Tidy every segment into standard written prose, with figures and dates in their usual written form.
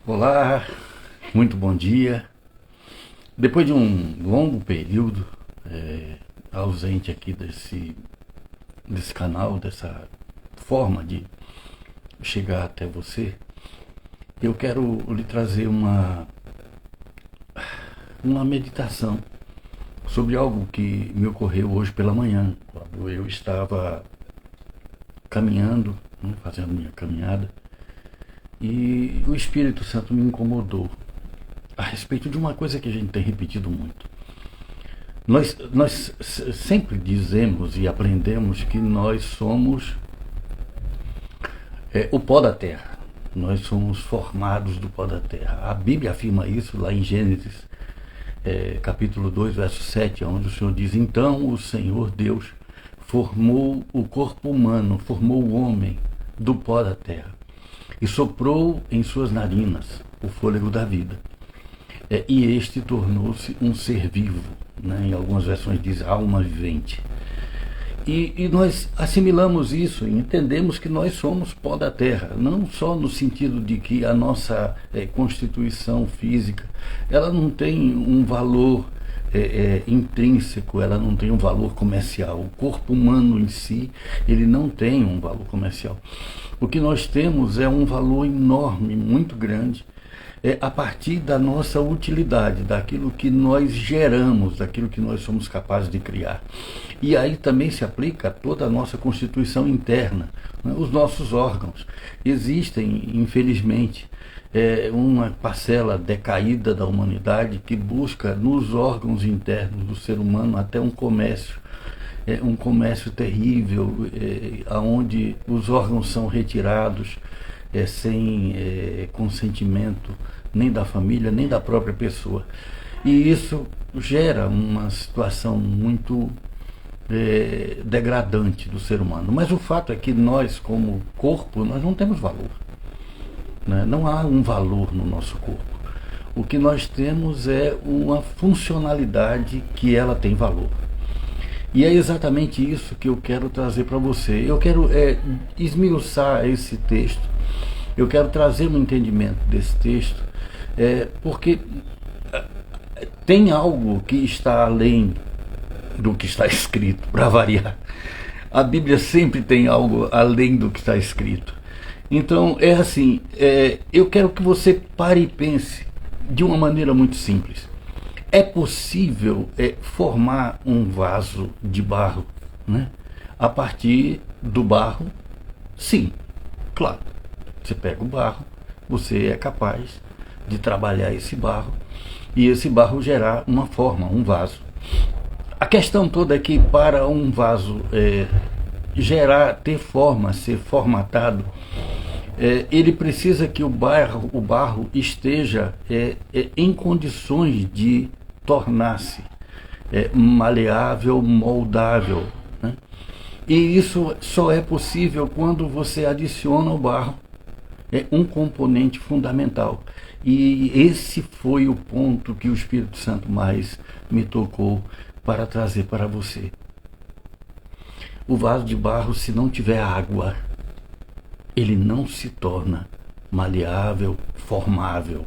Olá, muito bom dia. Depois de um longo período ausente aqui desse canal, dessa forma de chegar até você, eu quero lhe trazer uma meditação sobre algo que me ocorreu hoje pela manhã, quando eu estava caminhando, né, fazendo minha caminhada, e o Espírito Santo me incomodou a respeito de uma coisa que a gente tem repetido muito. Nós sempre dizemos e aprendemos que nós somos o pó da terra. Nós somos formados do pó da terra. A Bíblia afirma isso lá em Gênesis, capítulo 2, verso 7, onde o Senhor diz: então o Senhor Deus formou o corpo humano, formou o homem do pó da terra e soprou em suas narinas o fôlego da vida. E este tornou-se um ser vivo, né? Em algumas versões diz alma vivente. E nós assimilamos isso e entendemos que nós somos pó da terra, não só no sentido de que a nossa constituição física ela não tem um valor intrínseco, ela não tem um valor comercial. O corpo humano em si, ele não tem um valor comercial. O que nós temos é um valor enorme, muito grande, a partir da nossa utilidade, daquilo que nós geramos, daquilo que nós somos capazes de criar. E aí também se aplica a toda a nossa constituição interna, né? Os nossos órgãos. Existem, infelizmente, uma parcela decaída da humanidade que busca nos órgãos internos do ser humano até um comércio terrível, onde os órgãos são retirados sem consentimento nem da família, nem da própria pessoa. E isso gera uma situação muito degradante do ser humano. Mas o fato é que nós, como corpo, nós não temos valor, né? Não há um valor no nosso corpo. O que nós temos é uma funcionalidade que ela tem valor. E é exatamente isso que eu quero trazer para você. Eu quero esmiuçar esse texto. Eu quero trazer um entendimento desse texto, porque tem algo que está além do que está escrito, para variar. A Bíblia sempre tem algo além do que está escrito. Então, eu quero que você pare e pense de uma maneira muito simples. É possível formar um vaso de barro, né? A partir do barro? Sim, claro. Você pega o barro, você é capaz de trabalhar esse barro e esse barro gerar uma forma, um vaso. A questão toda é que para um vaso ter forma, ser formatado, ele precisa que o barro esteja em condições de tornar-se maleável, moldável, né? E isso só é possível quando você adiciona ao barro um componente fundamental. E esse foi o ponto que o Espírito Santo mais me tocou para trazer para você. O vaso de barro, se não tiver água, ele não se torna maleável, formável.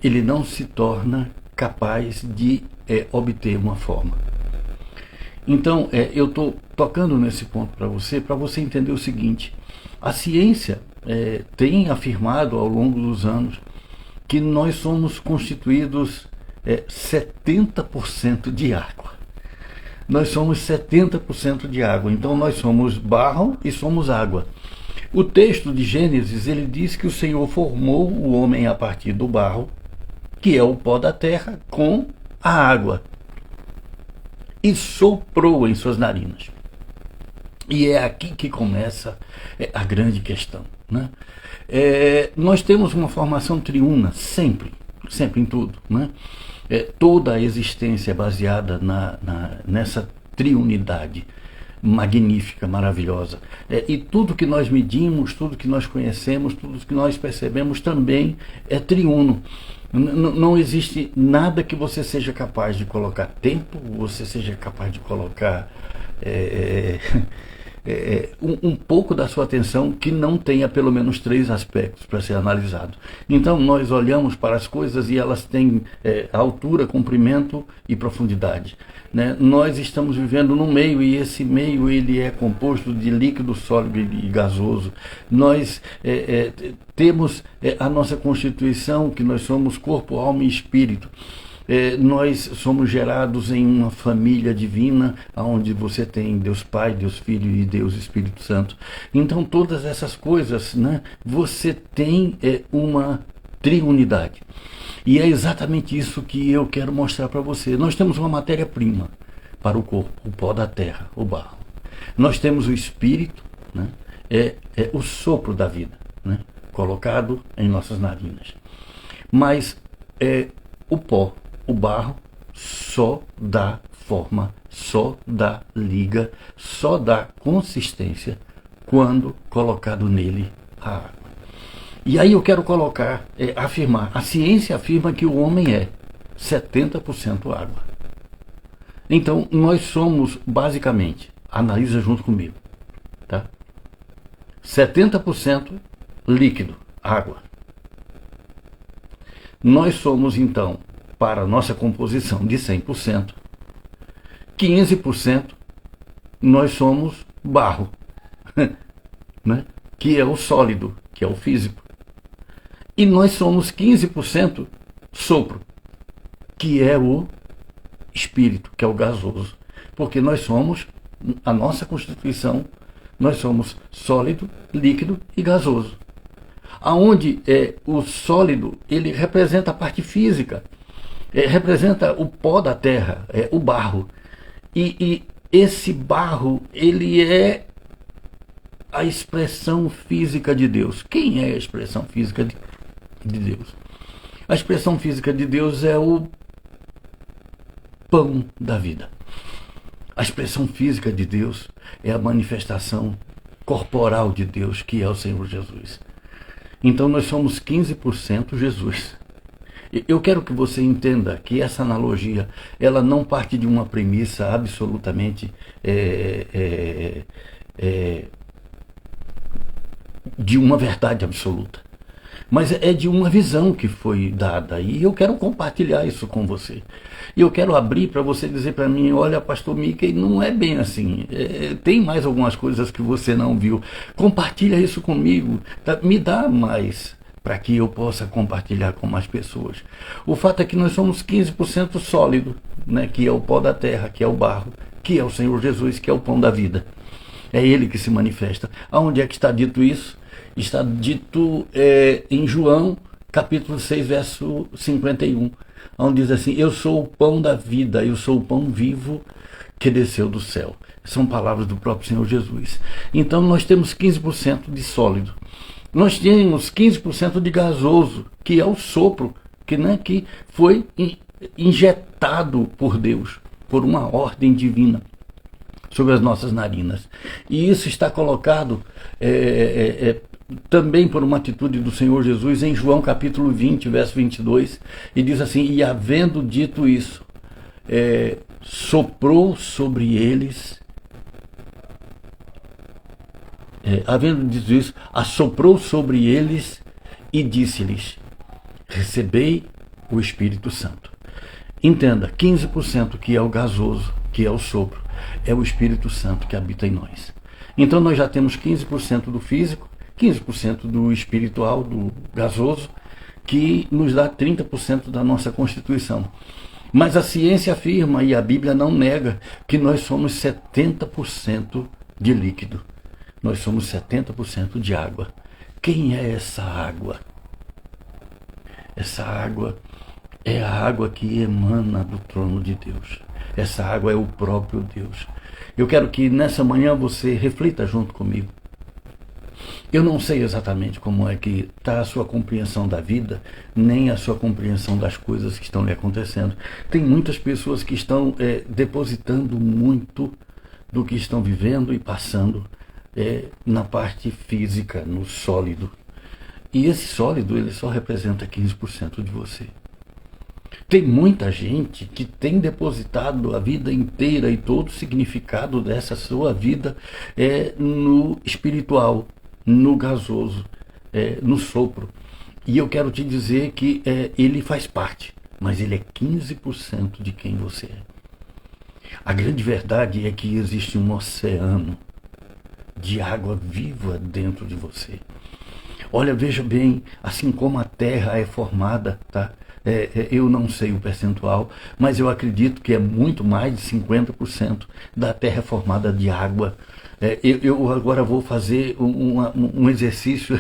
Ele não se torna capaz de obter uma forma. Então, eu estou tocando nesse ponto para você entender o seguinte: a ciência tem afirmado ao longo dos anos que nós somos constituídos 70% de água. Nós somos 70% de água, então nós somos barro e somos água. O texto de Gênesis, ele diz que o Senhor formou o homem a partir do barro, que é o pó da terra, com a água, e soprou em suas narinas. E é aqui que começa a grande questão, né? Nós temos uma formação triuna, sempre em tudo, né? Toda a existência é baseada nessa triunidade magnífica, maravilhosa. E tudo que nós medimos, tudo que nós conhecemos, tudo que nós percebemos também é triuno. Não existe nada que você seja capaz de colocar tempo, você seja capaz de colocar um pouco da sua atenção que não tenha pelo menos 3 aspectos para ser analisado. Então nós olhamos para as coisas e elas têm altura, comprimento e profundidade. Né? Nós estamos vivendo num meio e esse meio ele é composto de líquido, sólido e gasoso. Nós temos a nossa constituição, que nós somos corpo, alma e espírito. Nós somos gerados em uma família divina, onde você tem Deus Pai, Deus Filho e Deus Espírito Santo. Então todas essas coisas, né, você tem uma triunidade. E é exatamente isso que eu quero mostrar para você. Nós temos uma matéria-prima para o corpo, o pó da terra, o barro. Nós temos o Espírito, né, o sopro da vida, né, colocado em nossas narinas. Mas o pó, o barro, só dá forma, só dá liga, só dá consistência quando colocado nele a água. E aí eu quero colocar, afirmar, a ciência afirma que o homem é 70% água. Então nós somos basicamente, analisa junto comigo, tá? 70% líquido, água. Nós somos então, para a nossa composição de 100%, 15% nós somos barro, né? Que é o sólido, que é o físico. E nós somos 15% sopro, que é o espírito, que é o gasoso. Porque nós somos, a nossa constituição, nós somos sólido, líquido e gasoso. Aonde o sólido, ele representa a parte física, representa o pó da terra, o barro. E esse barro, ele é a expressão física de Deus. Quem é a expressão física de Deus? A expressão física de Deus é o pão da vida. A expressão física de Deus é a manifestação corporal de Deus, que é o Senhor Jesus. Então nós somos 15% Jesus. Eu quero que você entenda que essa analogia, ela não parte de uma premissa absolutamente de uma verdade absoluta, mas é de uma visão que foi dada, e eu quero compartilhar isso com você. E eu quero abrir para você dizer para mim: olha, pastor Mickey, não é bem assim, tem mais algumas coisas que você não viu, compartilha isso comigo, me dá mais para que eu possa compartilhar com mais pessoas. O fato é que nós somos 15% sólido, né, que é o pó da terra, que é o barro, que é o Senhor Jesus, que é o pão da vida. É Ele que se manifesta. Aonde é que está dito isso? Está dito em João, capítulo 6, verso 51, onde diz assim: eu sou o pão da vida, eu sou o pão vivo que desceu do céu. São palavras do próprio Senhor Jesus. Então nós temos 15% de sólido. Nós temos 15% de gasoso, que é o sopro, que foi injetado por Deus, por uma ordem divina, sobre as nossas narinas. E isso está colocado também por uma atitude do Senhor Jesus em João capítulo 20, verso 22, e diz assim: e havendo dito isso, soprou sobre eles, havendo dito isso, assoprou sobre eles e disse-lhes: recebei o Espírito Santo. Entenda, 15% que é o gasoso, que é o sopro, é o Espírito Santo que habita em nós. Então nós já temos 15% do físico, 15% do espiritual, do gasoso, que nos dá 30% da nossa constituição. Mas a ciência afirma, e a Bíblia não nega, que nós somos 70% de líquido. Nós somos 70% de água. Quem é essa água? Essa água é a água que emana do trono de Deus. Essa água é o próprio Deus. Eu quero que nessa manhã você reflita junto comigo. Eu não sei exatamente como é que está a sua compreensão da vida, nem a sua compreensão das coisas que estão lhe acontecendo. Tem muitas pessoas que estão depositando muito do que estão vivendo e passando na parte física, no sólido. E esse sólido, ele só representa 15% de você. Tem muita gente que tem depositado a vida inteira e todo o significado dessa sua vida no espiritual, no gasoso, no sopro. E eu quero te dizer que ele faz parte, mas ele é 15% de quem você é. A grande verdade é que existe um oceano de água viva dentro de você. Olha, veja bem, assim como a Terra é formada, tá? Eu não sei o percentual, mas eu acredito que é muito mais de 50% da Terra é formada de água. Eu agora vou fazer um exercício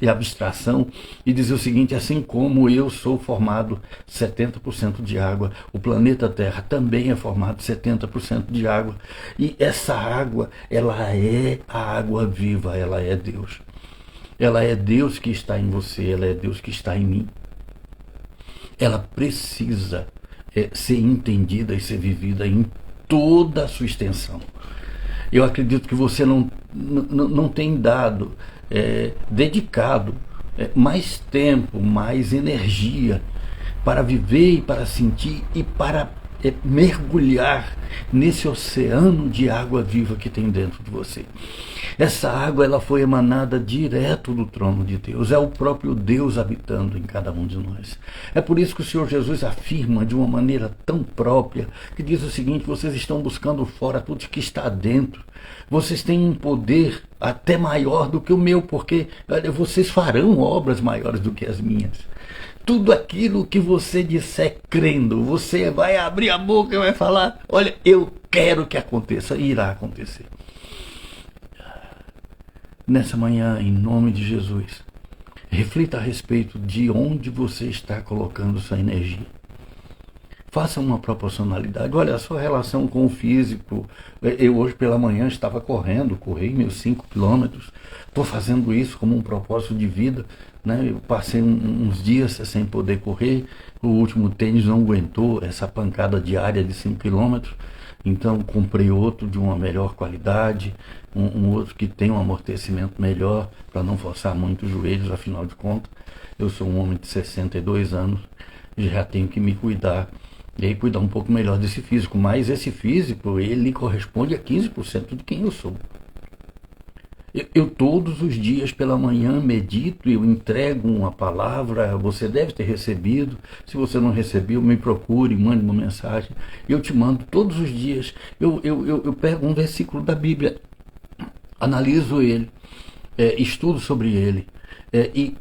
de abstração e dizer o seguinte: assim como eu sou formado 70% de água, o planeta Terra também é formado 70% de água. E essa água, ela é a água viva, ela é Deus. Ela é Deus que está em você, ela é Deus que está em mim. Ela precisa ser entendida e ser vivida em toda a sua extensão. Eu acredito que você não tem dado, dedicado mais tempo, mais energia para viver e para sentir e para mergulhar nesse oceano de água viva que tem dentro de você. Essa água, ela foi emanada direto do trono de Deus. É o próprio Deus habitando em cada um de nós. É por isso que o Senhor Jesus afirma de uma maneira tão própria, que diz o seguinte: vocês estão buscando fora tudo que está dentro. Vocês têm um poder até maior do que o meu, porque vocês farão obras maiores do que as minhas. Tudo aquilo que você disser crendo, você vai abrir a boca e vai falar: olha, eu quero que aconteça, e irá acontecer. Nessa manhã, em nome de Jesus, reflita a respeito de onde você está colocando sua energia. Faça uma proporcionalidade. Olha, a sua relação com o físico. Eu hoje pela manhã estava corri meus 5 quilômetros. Estou fazendo isso como um propósito de vida. Né? Eu passei uns dias sem poder correr. O último tênis não aguentou essa pancada diária de 5 quilômetros. Então comprei outro de uma melhor qualidade, um outro que tem um amortecimento melhor, para não forçar muito os joelhos. Afinal de contas, eu sou um homem de 62 anos, já tenho que me cuidar. E aí cuidar um pouco melhor desse físico. Mas esse físico, ele corresponde a 15% de quem eu sou. Eu todos os dias pela manhã medito, eu entrego uma palavra, você deve ter recebido. Se você não recebeu, me procure, mande uma mensagem. Eu te mando todos os dias. Eu pego um versículo da Bíblia, analiso ele, estudo sobre ele, e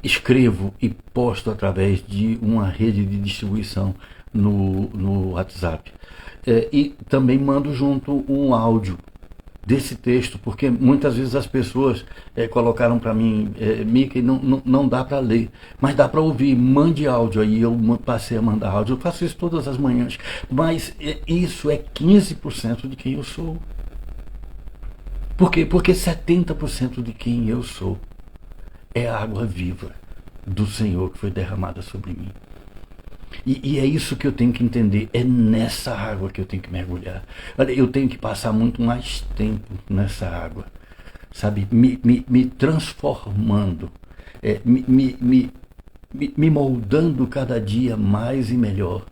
escrevo e posto através de uma rede de distribuição no WhatsApp. E também mando junto um áudio desse texto, porque muitas vezes as pessoas colocaram para mim: Mickey, não dá para ler, mas dá para ouvir, mande áudio. Aí eu passei a mandar áudio. Eu faço isso todas as manhãs, mas isso é 15% de quem eu sou. Por quê? Porque 70% de quem eu sou é a água viva do Senhor que foi derramada sobre mim. E é isso que eu tenho que entender, é nessa água que eu tenho que mergulhar. Olha, eu tenho que passar muito mais tempo nessa água, sabe, me transformando, me moldando cada dia mais e melhor,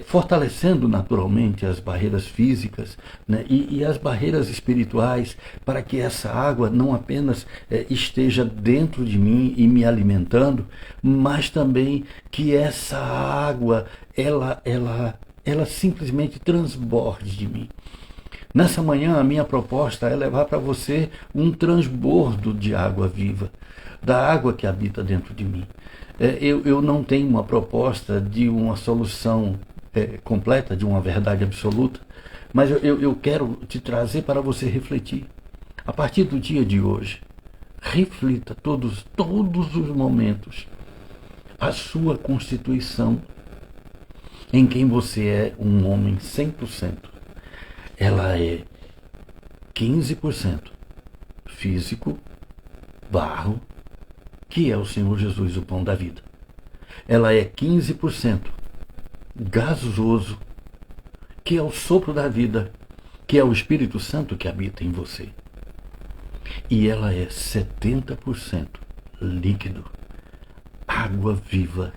fortalecendo naturalmente as barreiras físicas, né, e as barreiras espirituais, para que essa água não apenas esteja dentro de mim e me alimentando, mas também que essa água ela simplesmente transborde de mim. Nessa manhã, a minha proposta é levar para você um transbordo de água viva, da água que habita dentro de mim. Eu não tenho uma proposta de uma solução completa, de uma verdade absoluta, mas eu quero te trazer para você refletir. A partir do dia de hoje, reflita todos os momentos a sua constituição, em quem você é um homem 100%. Ela é 15% físico, barro, que é o Senhor Jesus, o pão da vida. Ela é 15% gasoso, que é o sopro da vida, que é o Espírito Santo que habita em você. E ela é 70% líquido, água viva,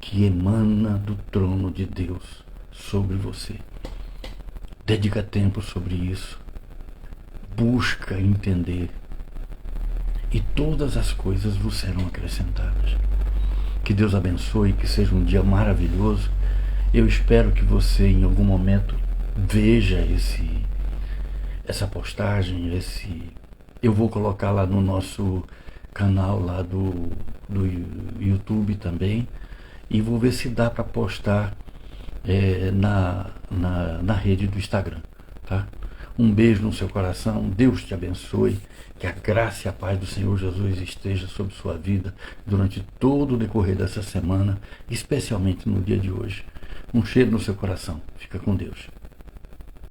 que emana do trono de Deus sobre você. Dedica tempo sobre isso. Busca entender. E todas as coisas vos serão acrescentadas. Que Deus abençoe, que seja um dia maravilhoso. Eu espero que você em algum momento veja essa postagem, eu vou colocar lá no nosso canal lá do YouTube também, e vou ver se dá para postar na rede do Instagram, tá? Um beijo no seu coração, Deus te abençoe, que a graça e a paz do Senhor Jesus esteja sobre sua vida durante todo o decorrer dessa semana, especialmente no dia de hoje. Um cheiro no seu coração, fica com Deus.